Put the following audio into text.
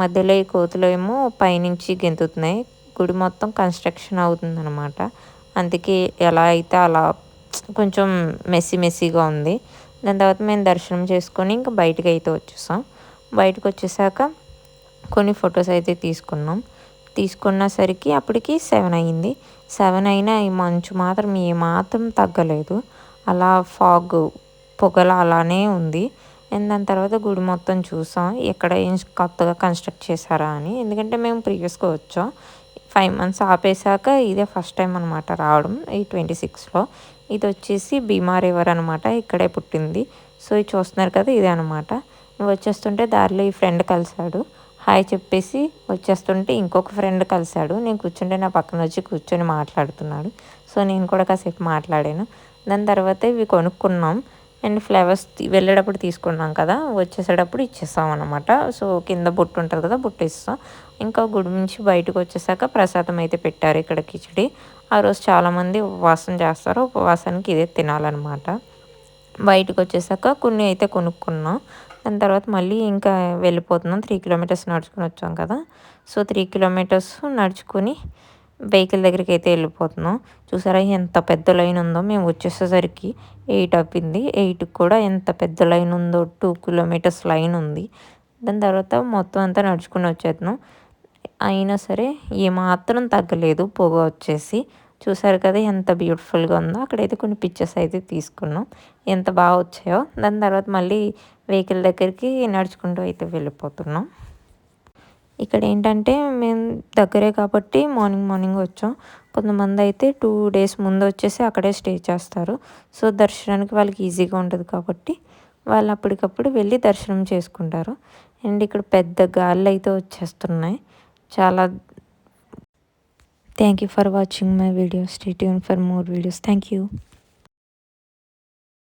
మధ్యలో ఈ కోతులేమో పైనుంచి గెంతుతున్నాయి. గుడి మొత్తం కన్స్ట్రక్షన్ అవుతుందనమాట. అందుకే ఎలా అయితే అలా కొంచెం మెస్సీగా ఉంది. దాని తర్వాత మేము దర్శనం చేసుకొని ఇంకా బయటకైతే వచ్చేసాం. బయటకొచ్చేసాక కొన్ని ఫొటోస్ అయితే తీసుకున్నసరికి అప్పటికి 7 అయింది. 7 అయినా ఈ మంచు మాత్రం ఏమాత్రం తగ్గలేదు. అలా పొగలు అలానే ఉంది. అండ్ దాని తర్వాత గుడి మొత్తం చూసాం. ఎక్కడ ఏం కొత్తగా కన్స్ట్రక్ట్ చేశారా అని. ఎందుకంటే మేము ప్రీవియస్‌గా వచ్చాం. 5 మంత్స్ ఆపేసాక ఇదే ఫస్ట్ టైం అనమాట రావడం. ఈ 26లో. ఇదొచ్చేసి భీమా రివర్ అనమాట. ఇక్కడే పుట్టింది. సో, ఇది చూస్తున్నారు కదా! ఇదే అనమాట. వచ్చేస్తుంటే దారిలో ఈ ఫ్రెండ్ కలిసాడు. హాయ్ చెప్పేసి వచ్చేస్తుంటే ఇంకొక ఫ్రెండ్ కలిసాడు. నేను కూర్చుంటే నా పక్కన వచ్చి కూర్చొని మాట్లాడుతున్నాడు. సో, నేను కూడా కాసేపు మాట్లాడాను. దాని తర్వాత ఇవి కొనుక్కున్నాం. అండ్ ఫ్లవర్స్ వెళ్ళేటప్పుడు తీసుకున్నాం కదా! వచ్చేసేటప్పుడు ఇచ్చేసాం అనమాట. సో, కింద బొట్టు ఉంటుంది కదా! బొట్టు ఇస్తాం. ఇంకా గుడి నుంచి బయటకు వచ్చేసాక ప్రసాదం అయితే పెట్టారు ఇక్కడ కిచిడి. ఆ రోజు చాలామంది ఉపవాసం చేస్తారు. ఉపవాసానికి ఇదే తినాలన్నమాట. బయటకొచ్చేసాక కొన్ని అయితే కొనుక్కున్నాం. దాని తర్వాత మళ్ళీ ఇంకా వెళ్ళిపోతున్నాం. 3 కిలోమీటర్స్ నడుచుకొని వచ్చాం కదా! సో, 3 కిలోమీటర్స్ నడుచుకొని వెహికల్ దగ్గరికైతే వెళ్ళిపోతున్నాం. చూసారా ఎంత పెద్ద లైన్ ఉందో. మేము వచ్చేసేసరికి 8 అవ్వింది. 8కి కూడా ఎంత పెద్ద లైన్ ఉందో 2 కిలోమీటర్స్ లైన్ ఉంది. దాని తర్వాత మొత్తం అంతా నడుచుకొని వచ్చేస్తున్నాం. అయినా సరే ఏమాత్రం తగ్గలేదు పొగ వచ్చేసి. చూసారు కదా ఎంత బ్యూటిఫుల్‌గా ఉందో. అక్కడైతే కొన్ని పిక్చర్స్ అయితే తీసుకున్నాం. ఎంత బాగా వచ్చాయో. దాని తర్వాత మళ్ళీ వెహికల్ దగ్గరికి నడుచుకుంటూ అయితే వెళ్ళిపోతున్నాం. ఇక్కడేంటంటే మేము దగ్గరే కాబట్టి మార్నింగ్ వచ్చాం. కొంతమందయితే 2 డేస్ ముందు వచ్చేసి అక్కడే స్టే చేస్తారు. సో, దర్శనానికి వాళ్ళకి ఈజీగా ఉంటది కాబట్టి వాళ్ళు అప్పటికప్పుడు వెళ్ళి దర్శనం చేసుకుంటారు. అండ్ ఇక్కడ పెద్ద గాలులైతే వచ్చేస్తున్నాయి. చాలా thank you for watching my video. Stay tune for more videos. Thank you.